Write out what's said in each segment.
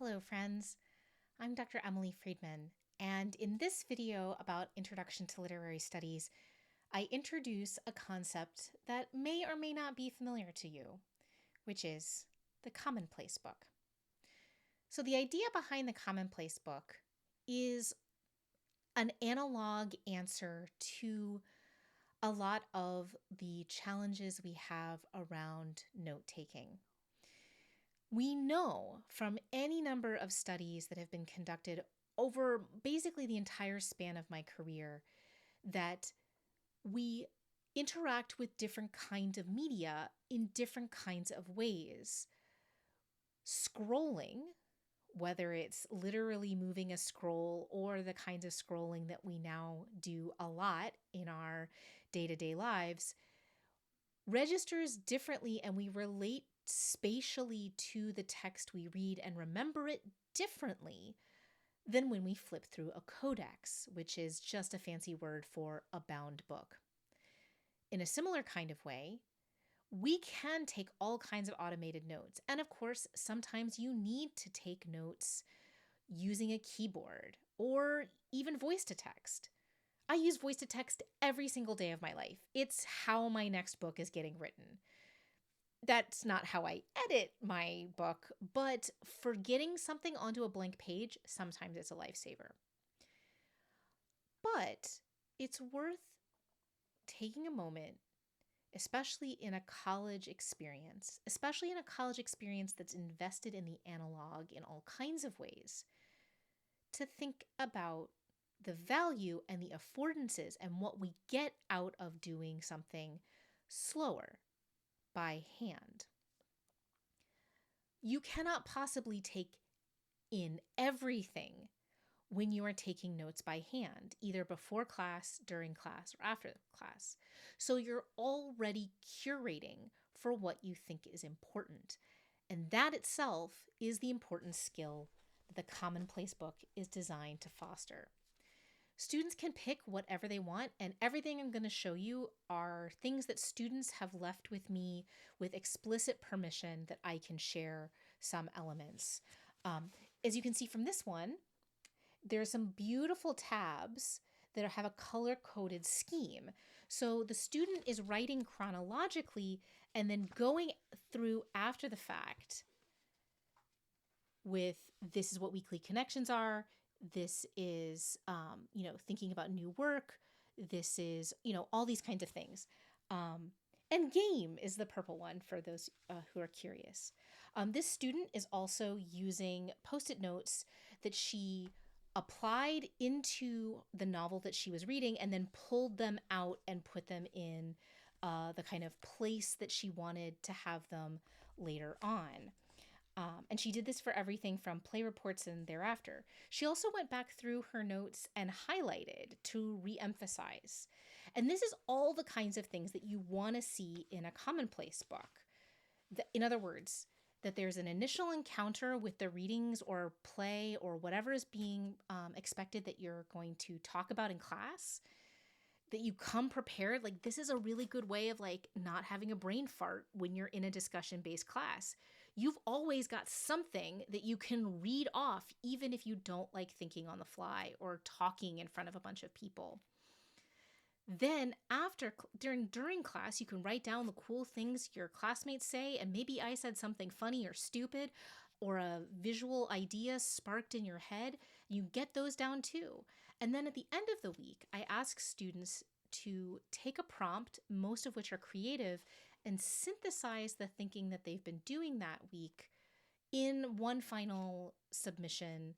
Hello, friends. I'm Dr. Emily Friedman, and in this video about Introduction to Literary Studies, I introduce a concept that may or may not be familiar to you, which is the Commonplace book. So, the idea behind the Commonplace book is an analog answer to a lot of the challenges we have around note taking. We know from any number of studies that have been conducted over basically the entire span of my career that we interact with different kinds of media in different kinds of ways. Scrolling, whether it's literally moving a scroll or the kinds of scrolling that we now do a lot in our day-to-day lives, registers differently, and we relate spatially to the text we read and remember it differently than when we flip through a codex, which is just a fancy word for a bound book. In a similar kind of way, we can take all kinds of automated notes. And of course, sometimes you need to take notes using a keyboard or even voice to text. I use voice to text every single day of my life. It's how my next book is getting written. That's not how I edit my book, but for getting something onto a blank page, sometimes it's a lifesaver. But it's worth taking a moment, especially in a college experience, that's invested in the analog in all kinds of ways, to think about the value and the affordances and what we get out of doing something slower by hand. You cannot possibly take in everything when you are taking notes by hand, either before class, during class, or after class. So you're already curating for what you think is important. And that itself is the important skill that the Commonplace book is designed to foster. Students can pick whatever they want, and everything I'm going to show you are things that students have left with me with explicit permission that I can share some elements. As you can see from this one, there are some beautiful tabs that have a color-coded scheme. So the student is writing chronologically and then going through after the fact with this is what weekly connections are. This is, thinking about new work. This is, all these kinds of things. And game is the purple one for those who are curious. This student is also using Post-it notes that she applied into the novel that she was reading and then pulled them out and put them in the kind of place that she wanted to have them later on. And she did this for everything from play reports and thereafter. She also went back through her notes and highlighted to re-emphasize. And this is all the kinds of things that you want to see in a Commonplace book. In other words, that there's an initial encounter with the readings or play or whatever is being expected that you're going to talk about in class, that you come prepared. Like, this is a really good way of not having a brain fart when you're in a discussion-based class. You've always got something that you can read off, even if you don't like thinking on the fly or talking in front of a bunch of people. Then during class, you can write down the cool things your classmates say, and maybe I said something funny or stupid or a visual idea sparked in your head. You get those down too. And then at the end of the week, I ask students to take a prompt, most of which are creative, and synthesize the thinking that they've been doing that week in one final submission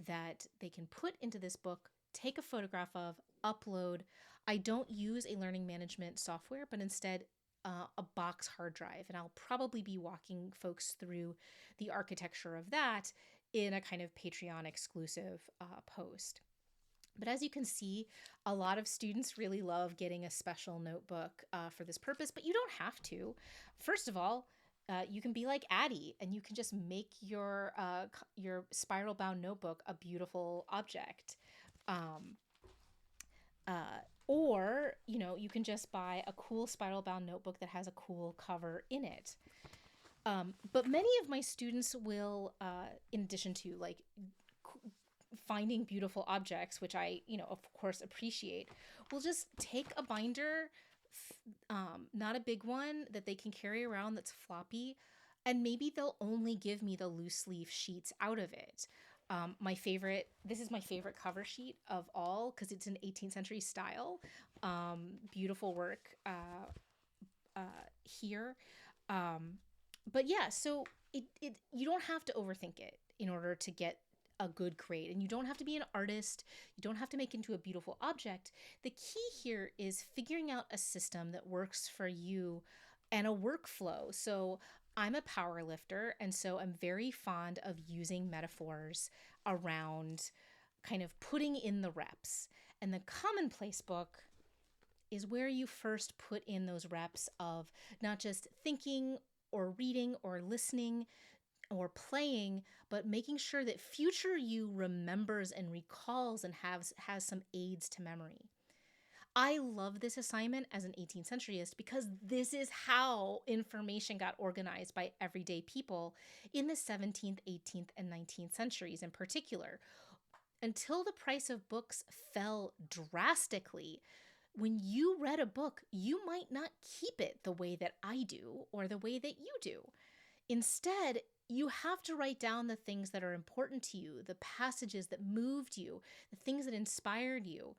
that they can put into this book, take a photograph of, upload. I don't use a learning management software, but instead a box hard drive. And I'll probably be walking folks through the architecture of that in a kind of Patreon exclusive post. But as you can see, a lot of students really love getting a special notebook for this purpose, but you don't have to. First of all, you can be like Addie, and you can just make your spiral bound notebook a beautiful object. Or, you can just buy a cool spiral bound notebook that has a cool cover in it. But many of my students will, in addition to like finding beautiful objects, which I, of course appreciate, will just take a binder, not a big one that they can carry around that's floppy, and maybe they'll only give me the loose leaf sheets out of it. This is my favorite cover sheet of all because it's an 18th century style. Beautiful work here. But yeah, so you don't have to overthink it in order to get a good grade, and you don't have to be an artist. You don't have to make it into a beautiful object. The key here is figuring out a system that works for you and a workflow. So I'm a power lifter, and so I'm very fond of using metaphors around kind of putting in the reps. And the Commonplace book is where you first put in those reps of not just thinking or reading or listening or playing, but making sure that future you remembers and recalls and has some aids to memory. I love this assignment as an 18th centuryist because this is how information got organized by everyday people in the 17th, 18th, and 19th centuries in particular. Until the price of books fell drastically, when you read a book, you might not keep it the way that I do or the way that you do. Instead, you have to write down the things that are important to you, the passages that moved you, the things that inspired you,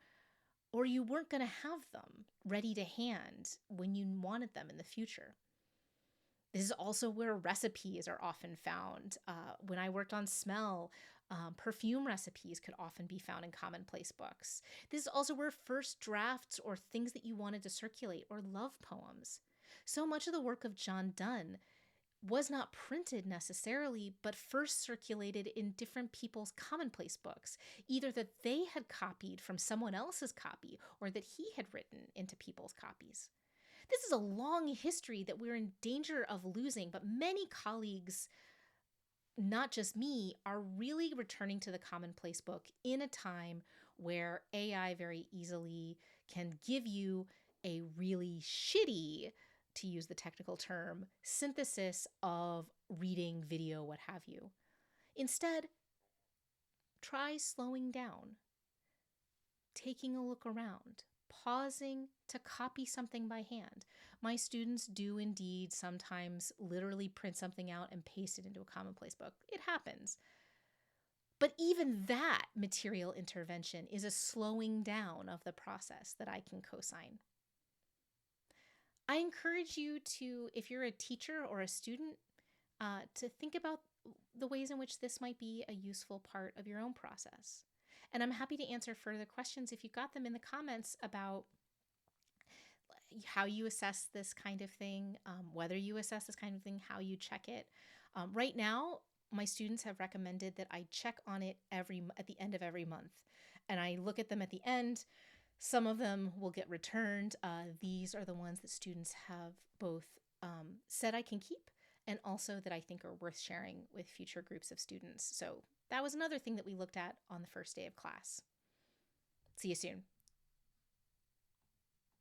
or you weren't going to have them ready to hand when you wanted them in the future. This is also where recipes are often found. When I worked on smell, perfume recipes could often be found in Commonplace books. This is also where first drafts or things that you wanted to circulate or love poems. So much of the work of John Donne was not printed necessarily, but first circulated in different people's Commonplace books, either that they had copied from someone else's copy or that he had written into people's copies. This is a long history that we're in danger of losing, but many colleagues, not just me, are really returning to the Commonplace book in a time where AI very easily can give you a really shitty, to use the technical term, synthesis of reading, video, what have you. Instead, try slowing down, taking a look around, pausing to copy something by hand. My students do indeed sometimes literally print something out and paste it into a Commonplace book. It happens. But even that material intervention is a slowing down of the process that I can co-sign. I encourage you to, if you're a teacher or a student, to think about the ways in which this might be a useful part of your own process. And I'm happy to answer further questions if you got them in the comments about how you assess this kind of thing, whether you assess this kind of thing, how you check it. Right now, my students have recommended that I check on it at the end of every month. And I look at them at the end. Some of them will get returned. These are the ones that students have both said I can keep and also that I think are worth sharing with future groups of students. So that was another thing that we looked at on the first day of class. See you soon.